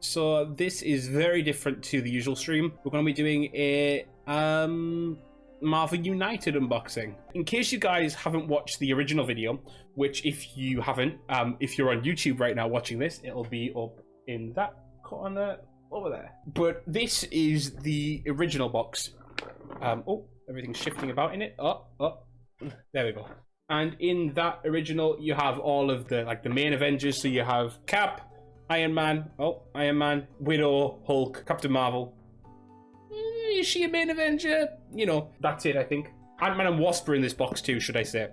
So this is very different to the usual stream. We're going to be doing a Marvel United unboxing. In case you guys haven't watched the original video, which if you haven't, if you're on YouTube right now watching this, it'll be up in that corner over there. But this is the original box. Oh, everything's shifting about in it. Oh, there we go. And in that original, you have all of the the main Avengers. So you have Cap, Iron Man, Widow, Hulk, Captain Marvel. Is she a main Avenger? You know, that's it, I think. Ant-Man and Wasp are in this box too, should I say.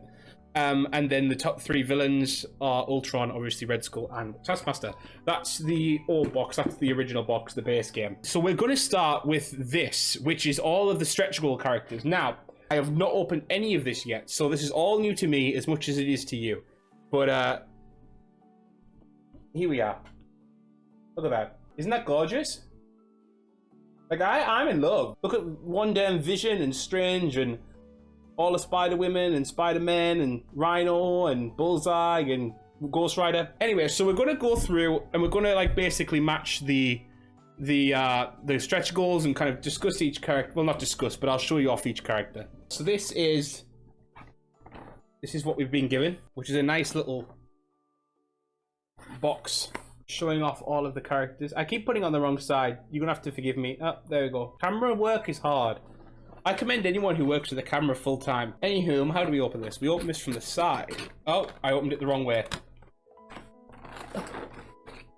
And then the top 3 villains are Ultron, obviously Red Skull, and Taskmaster. That's the old box, that's the original box, the base game. So we're going to start with this, which is all of the stretch goal characters. Now, I have not opened any of this yet, so this is all new to me as much as it is to you. But, here we are. Look at that. Isn't that gorgeous? Like, I'm in love. Look at Wonder and Vision and Strange and all the Spider-Women and Spider-Man and Rhino and Bullseye and Ghost Rider. Anyway, so we're going to go through and we're going to basically match the stretch goals and kind of discuss each character. Well, not discuss, but I'll show you off each character. So this is what we've been given, which is a nice little box showing off all of the characters. I keep putting on the wrong side. You're gonna have to forgive me. Oh, there we go. Camera work is hard. I commend anyone who works with a camera full time. Anywho, how do we open this? We open this from the side. Oh, I opened it the wrong way.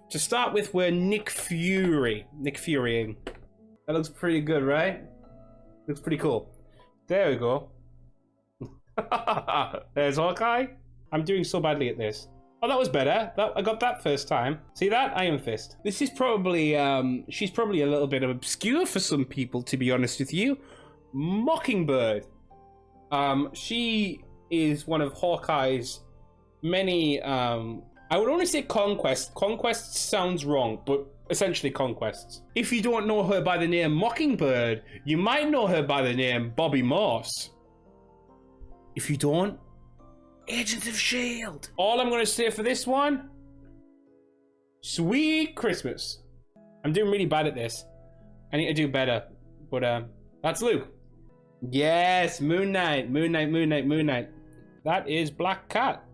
To start with, we're Nick Fury. That looks pretty good, right? Looks pretty cool. There we go. There's Hawkeye. I'm doing so badly at this. Oh, that was better. I got that first time. See that? Iron Fist. This is probably, she's probably a little bit obscure for some people, to be honest with you. Mockingbird. She is one of Hawkeye's many, I would only say conquests. Conquests sounds wrong, but essentially conquests. If you don't know her by the name Mockingbird, you might know her by the name Bobby Morse. If you don't, Agents of S.H.I.E.L.D. All I'm going to say for this one, sweet Christmas. I'm doing really bad at this. I need to do better. But that's Luke. Yes, Moon Knight. That is Black Cat.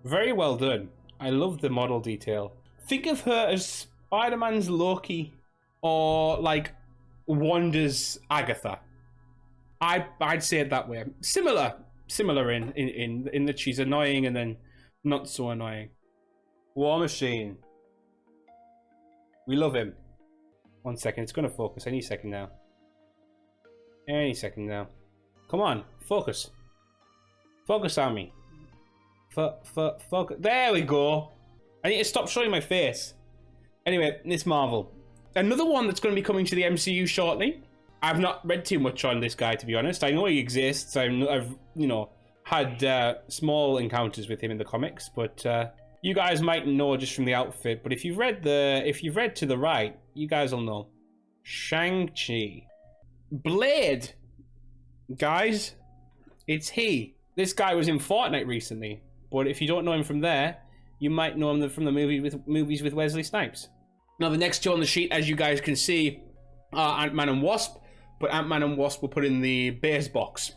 Very well done. I love the model detail. Think of her as Spider-Man's Loki or like Wanda's Agatha. I'd say it that way. Similar in that she's annoying and then not so annoying. War Machine. We love him. 1 second, it's gonna focus any second now. Come on, focus. Focus on me. Focus. There we go. I need to stop showing my face. Anyway, it's Marvel. Another one that's going to be coming to the MCU shortly. I've not read too much on this guy, to be honest. I know he exists. I've you know, had small encounters with him in the comics, but you guys might know just from the outfit. But if you've read to the right, you guys will know. Shang-Chi. Blade. Guys, it's he. This guy was in Fortnite recently, but if you don't know him from there, you might know him from the movies with Wesley Snipes. Now, the next two on the sheet, as you guys can see, are Ant-Man and Wasp. But Ant-Man and Wasp were put in the base box.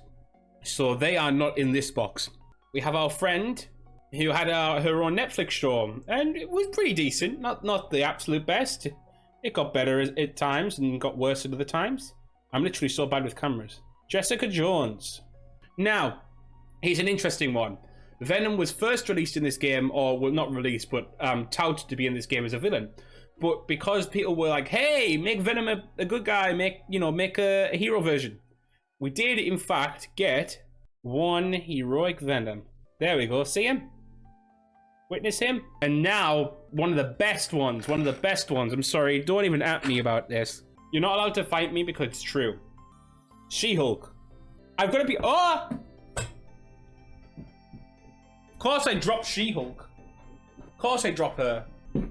So they are not in this box. We have our friend who had her own Netflix show. And it was pretty decent. Not the absolute best. It got better at times and got worse at other times. I'm literally so bad with cameras. Jessica Jones. Now, here's an interesting one. Venom was first released in this game, or well, not released, but touted to be in this game as a villain. But because people were like, hey, make Venom a good guy, make a hero version. We did, in fact, get one heroic Venom. There we go. See him? Witness him? And now, one of the best ones. I'm sorry, don't even at me about this. You're not allowed to fight me because it's true. She-Hulk. I've got to be... Oh! Of course I dropped She-Hulk. Of course I drop her.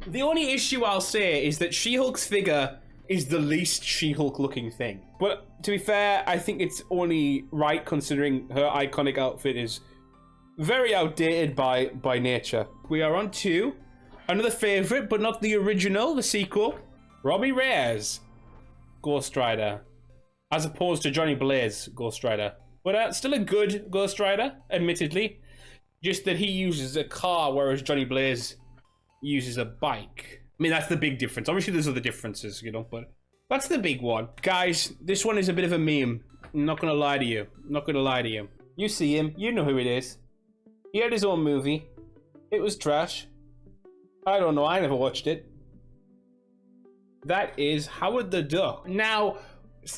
The only issue I'll say is that She-Hulk's figure is the least She-Hulk looking thing. But to be fair, I think it's only right considering her iconic outfit is very outdated by nature. We are on to Another favorite, but not the original, the sequel. Robbie Reyes, Ghost Rider. As opposed to Johnny Blaze, Ghost Rider. But still a good Ghost Rider, admittedly. Just that he uses a car, whereas Johnny Blaze uses a bike. I mean, that's the big difference. Obviously, there's other differences, you know, but that's the big one. Guys, this one is a bit of a meme. I'm not gonna lie to you. I'm not gonna lie to you. You see him. You know who it is. He had his own movie. It was trash. I don't know. I never watched it. That is Howard the Duck. Now,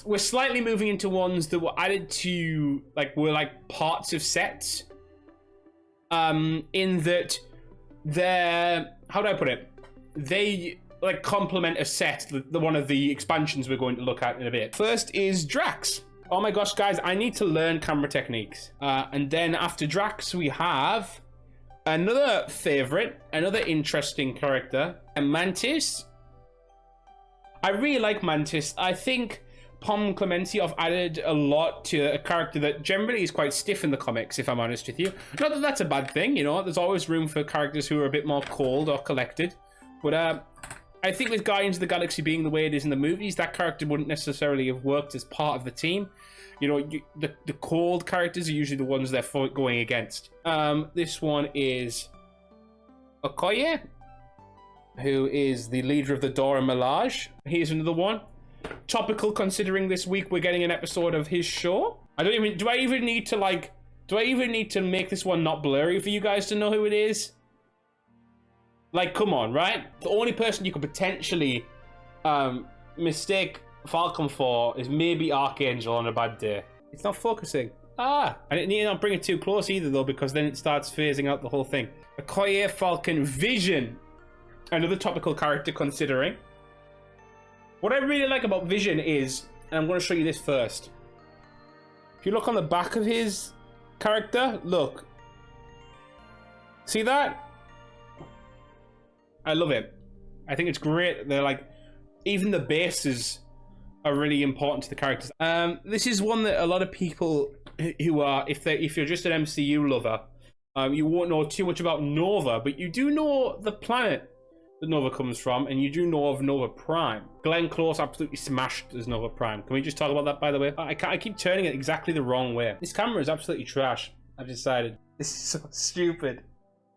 we're slightly moving into ones that were added to, were parts of sets. In that they're, how do I put it? They complement a set, one of the expansions we're going to look at in a bit. First is Drax. Oh my gosh, guys, I need to learn camera techniques. And then after Drax, we have another favorite, another interesting character, and Mantis. I really like Mantis. I think Pom Clemente have added a lot to a character that generally is quite stiff in the comics, if I'm honest with you. Not that that's a bad thing, you know, there's always room for characters who are a bit more cold or collected. But I think with Guardians of the Galaxy being the way it is in the movies, that character wouldn't necessarily have worked as part of the team. You know, the cold characters are usually the ones they're going against. This one is Okoye, who is the leader of the Dora Milaje. Here's another one. Topical, considering this week we're getting an episode of his show. Do I even need to make this one not blurry for you guys to know who it is? Come on, right? The only person you could potentially mistake Falcon for is maybe Archangel on a bad day. It's not focusing. I didn't need to not bring it too close either, though, because then it starts phasing out the whole thing. Okoye, Falcon, Vision. Another topical character considering. What I really like about Vision is, and I'm going to show you this first. If you look on the back of his character, look. See that? I love it. I think it's great. They're even the bases are really important to the characters. This is one that a lot of people who are, if you're just an MCU lover, you won't know too much about Nova, but you do know the planet that Nova comes from, and you do know of Nova Prime. Glenn Close absolutely smashed as Nova Prime. Can we just talk about that, by the way? I keep turning it exactly the wrong way. This camera is absolutely trash. I've decided. This is so stupid.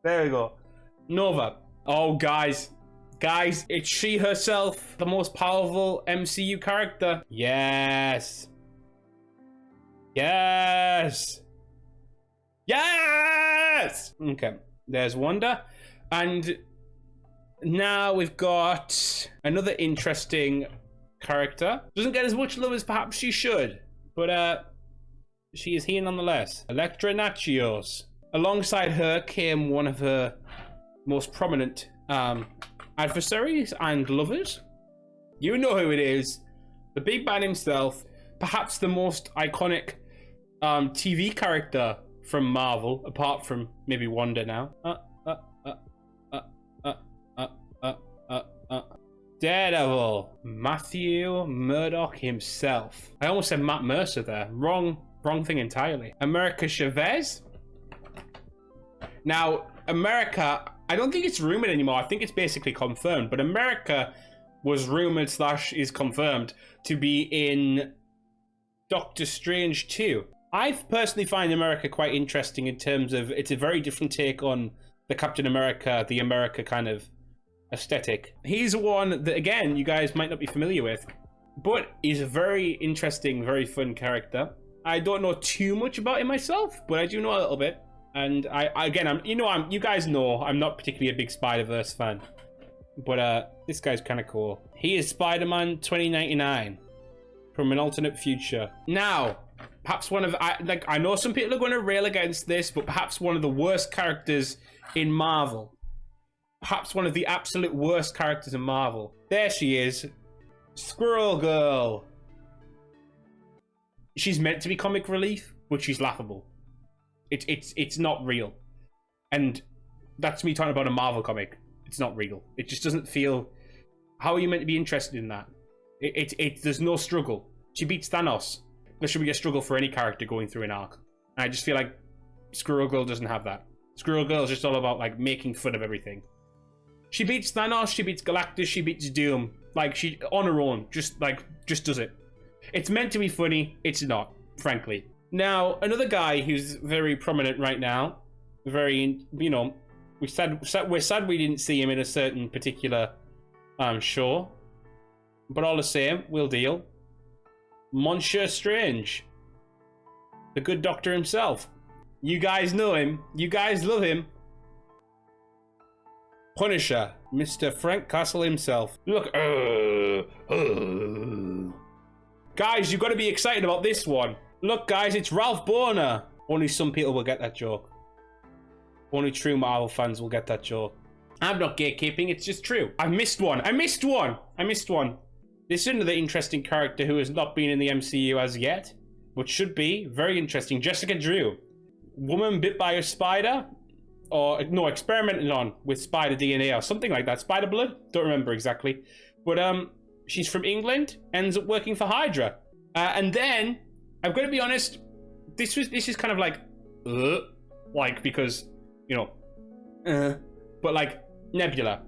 There we go. Nova. Oh, guys. Guys, it's she herself, the most powerful MCU character. Yes. Yes. Yes! Okay, there's Wanda. And now we've got another interesting character. Doesn't get as much love as perhaps she should, but she is here nonetheless. Elektra Natchios. Alongside her came one of her most prominent adversaries and lovers. You know who it is. The big man himself. Perhaps the most iconic TV character from Marvel, apart from maybe Wanda now. Daredevil. Matthew Murdock himself. I almost said Matt Mercer there. Wrong thing entirely. America Chavez. Now, America, I don't think it's rumored anymore. I think it's basically confirmed. But America was rumored / is confirmed to be in Doctor Strange 2. I personally find America quite interesting in terms of it's a very different take on the Captain America, the America kind of aesthetic. He's one that, again, you guys might not be familiar with, but he's a very interesting, very fun character. I don't know too much about him myself, but I do know a little bit. And you guys know I'm not particularly a big Spider-Verse fan, but this guy's kind of cool. He is Spider-Man 2099 from an alternate future. Now, perhaps one of I know some people are going to rail against this, but perhaps one of the worst characters in Marvel. Perhaps one of the absolute worst characters in Marvel. There she is, Squirrel Girl. She's meant to be comic relief, but she's laughable. It's not real, and that's me talking about a Marvel comic. It's not real. It just doesn't feel. How are you meant to be interested in that? There's no struggle. She beats Thanos. There should be a struggle for any character going through an arc. And I just feel like Squirrel Girl doesn't have that. Squirrel Girl is just all about making fun of everything. She beats Thanos, she beats Galactus, she beats Doom. Like, she, on her own, just does it. It's meant to be funny, it's not, frankly. Now, another guy who's very prominent right now, very, you know, we're sad we didn't see him in a certain particular show. But all the same, we'll deal. Monsieur Strange. The good doctor himself. You guys know him. You guys love him. Punisher. Mr. Frank Castle himself. Look. Guys, you've got to be excited about this one. Look, guys, it's Ralph Boner. Only some people will get that joke. Only true Marvel fans will get that joke. I'm not gatekeeping, it's just true. I missed one. I missed one. This is another interesting character who has not been in the MCU as yet, but should be. Very interesting. Jessica Drew. Woman bit by a spider? Or, no, experimented on with spider DNA or something like that. Spider blood? Don't remember exactly. But, she's from England, ends up working for Hydra. And then, I've got to be honest, this is kind of like, because, you know, but like, Nebula.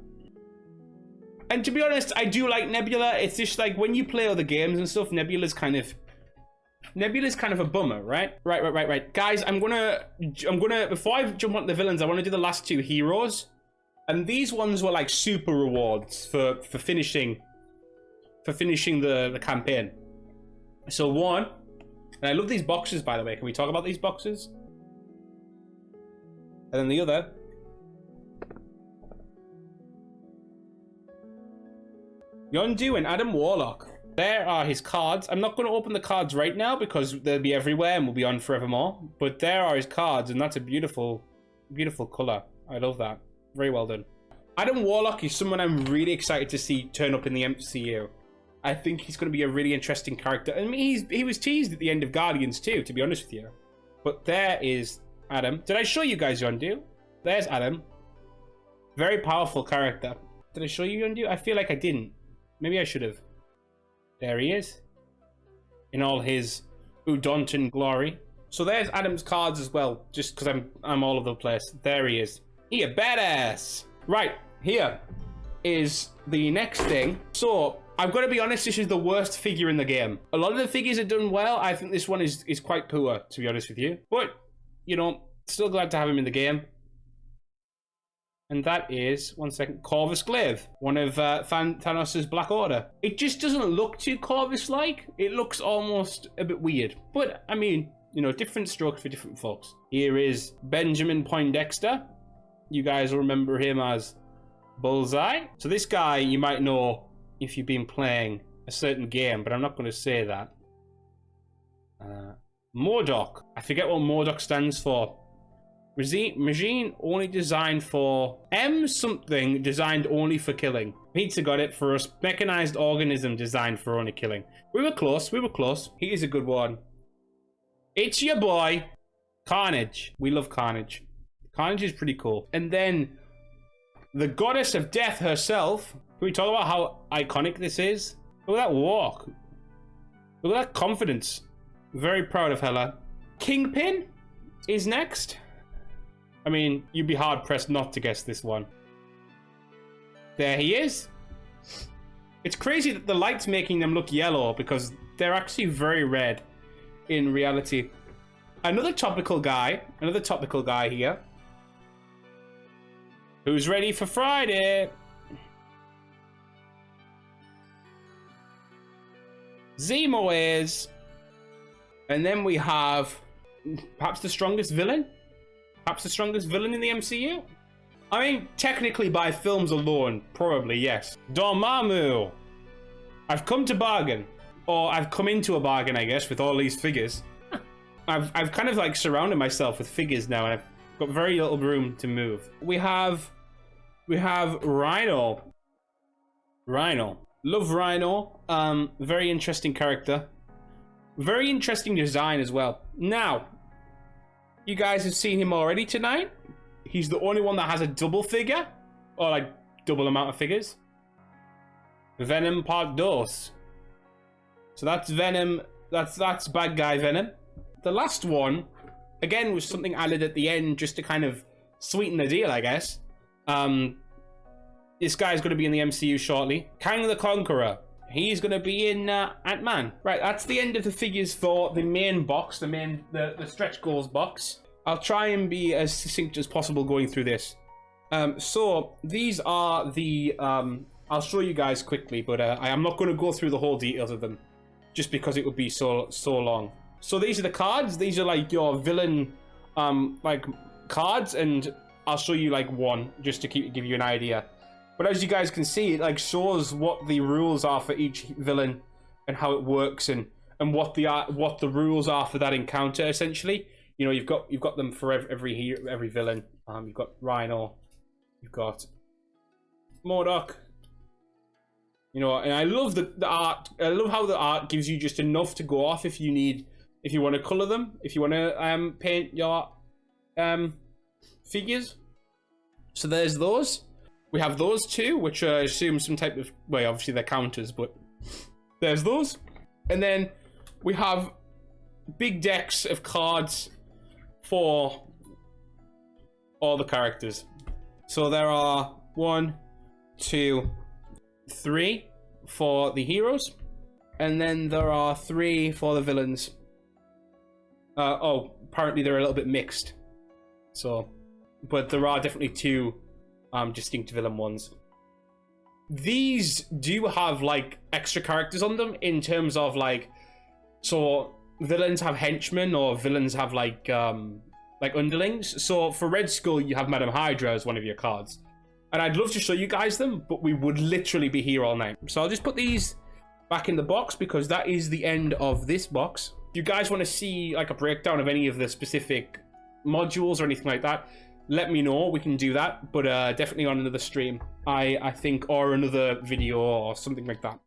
And to be honest, I do like Nebula. It's just like, when you play other games and stuff, Nebula's kind of a bummer, right? Right. Guys, I'm gonna, before I jump on the villains, I want to do the last two heroes. And these ones were like super rewards for finishing the campaign. So one, and I love these boxes, by the way. Can we talk about these boxes? And then the other. Yondu and Adam Warlock. There are his cards. I'm not going to open the cards right now because they'll be everywhere and will be on forevermore. But there are his cards, and that's a beautiful, beautiful color. I love that. Very well done. Adam Warlock is someone I'm really excited to see turn up in the MCU. I think he's going to be a really interesting character. I mean, he was teased at the end of Guardians too, to be honest with you. But there is Adam. Did I show you guys Yondu? There's Adam. Very powerful character. Did I show you Yondu? I feel like I didn't. Maybe I should have. There he is. In all his Udontan glory. So there's Adam's cards as well. Just because I'm all over the place. There he is. He a badass. Right. Here is the next thing. So I've got to be honest, this is the worst figure in the game. A lot of the figures are done well. I think this one is quite poor, to be honest with you. But, you know, still glad to have him in the game. And that is, one second, Corvus Glaive, one of Thanos' Black Order. It just doesn't look too Corvus-like. It looks almost a bit weird. But, I mean, you know, different strokes for different folks. Here is Benjamin Poindexter. You guys will remember him as Bullseye. So this guy, you might know if you've been playing a certain game, but I'm not going to say that. MODOK. I forget what MODOK stands for. Machine only designed for M something, designed only for killing. Pizza got it for us. Mechanized organism designed for only killing. We were close. He is a good one. It's your boy, Carnage. We love Carnage. Carnage is pretty cool. And then the goddess of death herself. Can we talk about how iconic this is? Look at that walk. Look at that confidence. Very proud of Hela. Kingpin is next. I mean, you'd be hard-pressed not to guess this one. There he is. It's crazy that the light's making them look yellow because they're actually very red in reality. Another topical guy here. Who's ready for Friday? Zemo is. And then we have perhaps the strongest villain? Perhaps the strongest villain in the MCU? I mean, technically by films alone, probably, yes. Dormammu. I've come to bargain. Or I've come into a bargain, I guess, with all these figures. I've kind of like surrounded myself with figures now, and I've got very little room to move. We have Rhino. Love Rhino. Very interesting character. Very interesting design as well. Now, you guys have seen him already tonight. He's the only one that has a double figure. Or like double amount of figures. Venom Part Dos. So that's Venom. That's bad guy Venom. The last one, again, was something added at the end just to kind of sweeten the deal, I guess. This guy's going to be in the MCU shortly. Kang the Conqueror. He's going to be in Ant-Man. Right, that's the end of the figures for the main box, the stretch goals box. I'll try and be as succinct as possible going through this. So these are the, I'll show you guys quickly, but I am not going to go through the whole details of them, just because it would be so long. So these are the cards. These are like your villain, like cards, and I'll show you like one just to give you an idea. But as you guys can see, it like shows what the rules are for each villain and how it works, and what the rules are for that encounter. Essentially, you know, you've got them for every villain. You've got Rhino, you've got MODOK. You know, and I love the art. I love how the art gives you just enough to go off if you want to color them, if you want to paint your figures. So there's those. We have those two, which I assume some type of, well, obviously they're counters, but there's those. And then we have big decks of cards for all the characters. So there are 1, 2, 3 for the heroes, and then there are 3 for the villains. Oh, apparently they're a little bit mixed. So, but there are definitely 2 distinct villain ones. These do have like extra characters on them in terms of like, so villains have henchmen or villains have like underlings. So for Red Skull, you have Madam Hydra as one of your cards, and I'd love to show you guys them, but we would literally be here all night. So I'll just put these back in the box because that is the end of this box. If you guys want to see like a breakdown of any of the specific modules or anything like that, let me know. We can do that, but definitely on another stream, I think, or another video or something like that.